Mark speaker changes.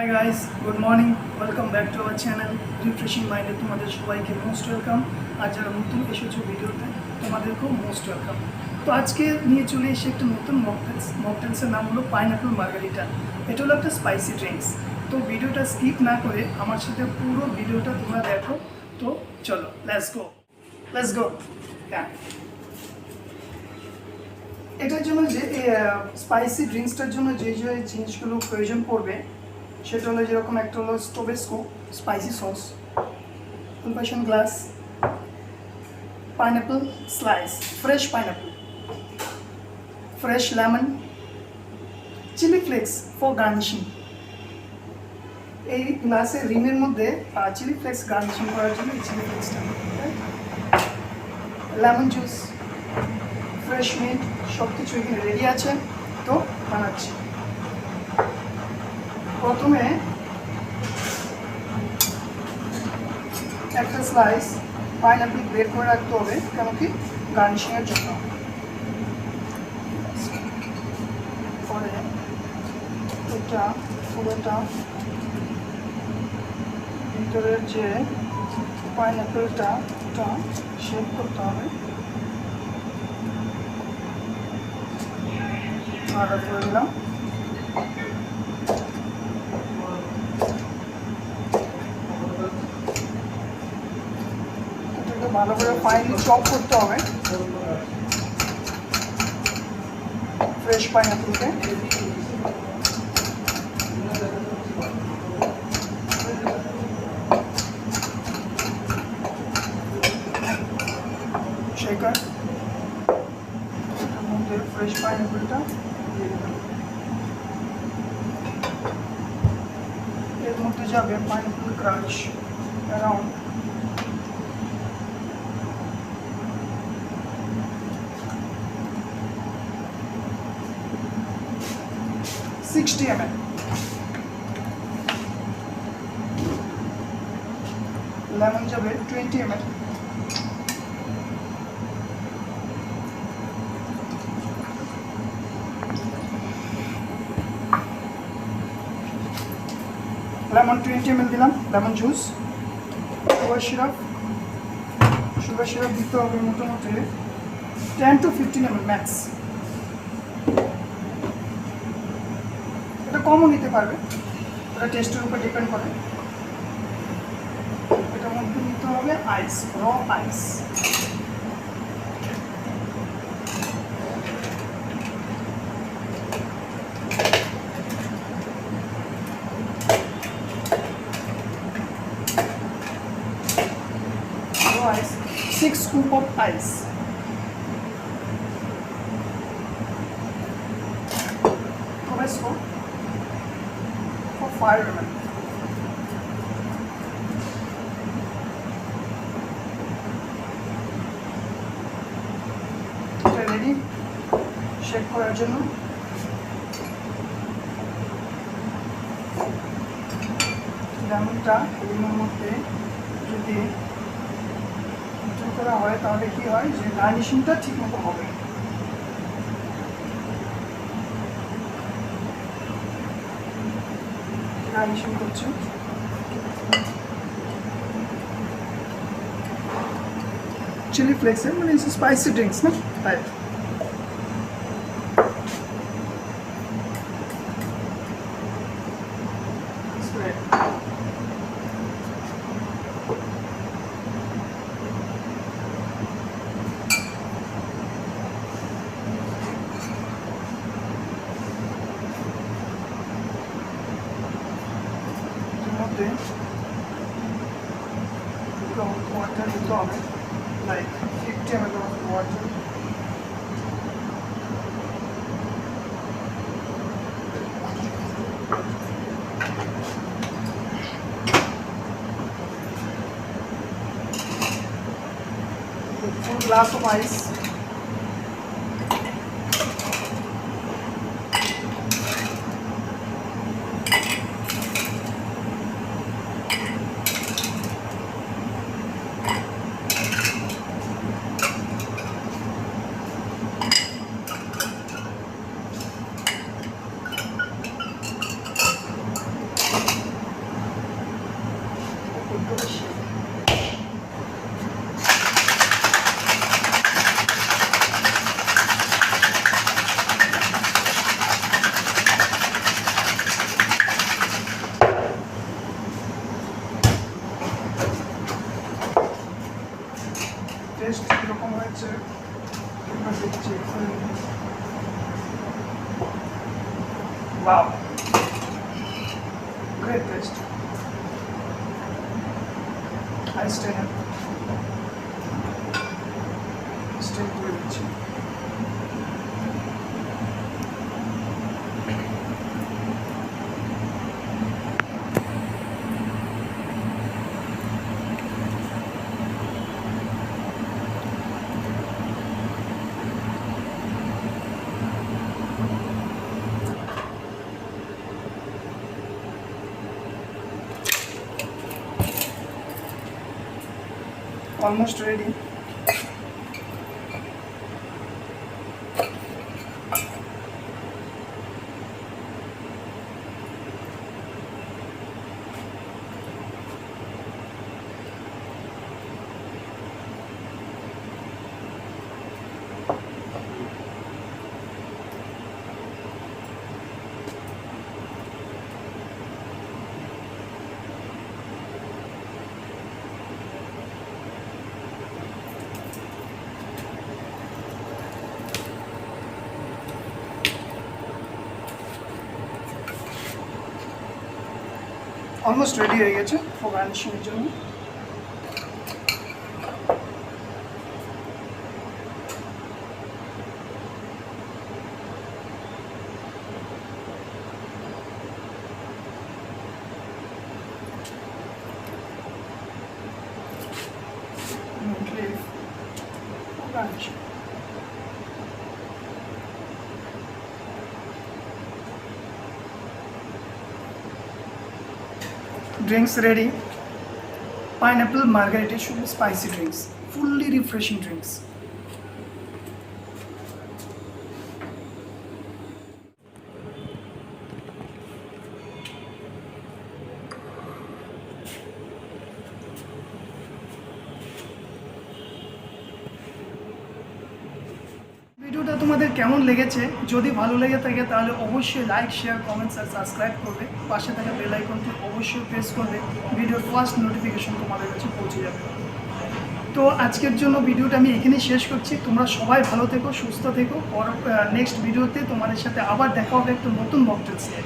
Speaker 1: Hi guys, good morning. Welcome back to our channel refreshing মাইন্ডে। তোমাদের সবাইকে most welcome. আর যারা নতুন এসেছো ভিডিওতে, তোমাদেরকেও মোস্ট ওয়েলকাম। তো আজকে নিয়ে চলে এসে একটা নতুন মকটেলসের নাম হলো পাইনঅ্যাপল মার্গারিটা। এটা হলো একটা স্পাইসি ড্রিঙ্কস। তো ভিডিওটা স্কিপ না করে আমার সাথে পুরো ভিডিওটা তোমরা দেখো। তো চলো, লেটস গো। হ্যাঁ, এটার জন্য যে স্পাইসি ড্রিঙ্কসটার জন্য যে যে জিনিসগুলো প্রয়োজন পড়বে সেটা হলো, যেরকম একটা হলো স্টোভের স্কুপ, স্পাইসি সস, ফুলপাশন glass, pineapple slice, fresh pineapple, fresh lemon, chilli flakes for garnishing. এই গ্লাসের রিমের মধ্যে চিলি ফ্লেক্স গার্নিশিং করার জন্য এই চিলি ফ্লেক্সটা, লেমন জুস, ফ্রেশ মিট, সব কিছু এখানে রেডি আছে। তো বানাচ্ছি। প্রথমে একটা স্লাইস পাইনঅ্যাপল গ্রেট করে রাখতে হবে, কেন কি গার্নিশিংয়ের জন্য। পরে এটা পুরোটা ভিতরের যে পাইনঅ্যাপলটা ওটা শেপ করতে হবে, আলাদা করে দিলাম। এটাকে ভালো করে ফাইনলি চপ করতে হবে, ফ্রেশ পাইনঅ্যাপলকে। শেকার, এটার মধ্যে ফ্রেশ পাইনঅ্যাপলটা দিয়ে দেবেন। এর মধ্যে যাবে পাইনঅ্যাপল ক্রাঞ্চ, অ্যারাউন্ড 60 ml, লেমন যাবে 20 ml, লেমন 20 ml দিলাম, লেমন জুস, সুগার সিরাপ দিতে হবে মোটামুটি 10 to 15 ml ম্যাক্স। এটা কমও নিতে পারবে, এটা টেস্টের উপর ডিপেন্ড করে। এটার মধ্যে নিতে হবে আইস, র আইস। Ice, 6 scoop of ice. Tabasco for 5 ml. এটা রেডি শেক করার জন্য। লেমনটা এর মধ্যে যদি করা হয় তাহলে কি হয়, যে গার্নিশিংটা ঠিক মতো হবে। গার্নিশিং করছে চিলি ফ্লেক্সের, মানে স্পাইসি ড্রিঙ্কস না, তাই। ওয়াটার দিতে হবে, like 50 ml of water। full glass of ice, ভিতরে শেপ। টেস্ট কীরকম হয়েছে আমরা দেখছি। Wow, great taste. I stay করে দিচ্ছি। Almost ready. অলমোস্ট রেডি হয়ে গেছে ফর গার্নিশিংয়ের জন্য। Garnishing drinks ready. Pineapple Margarita should be spicy drinks, fully refreshing drinks. ভিডিওটা তোমাদের কেমন লেগেছে? যদি ভালো লেগে থাকে তাহলে অবশ্যই লাইক, শেয়ার, কমেন্টস আর সাবস্ক্রাইব করবে। পাশে থাকা বেল আইকনটি অবশ্যই প্রেস করবে, ভিডিওর ফার্স্ট নোটিফিকেশন তোমাদের কাছে পৌঁছে যাবে। তো আজকের জন্য ভিডিওটা আমি এখানেই শেষ করছি। তোমরা সবাই ভালো থেকো, সুস্থ থেকো। নেক্সট ভিডিওতে তোমাদের সাথে আবার দেখা হবে একটা নতুন মকটেলস নিয়ে।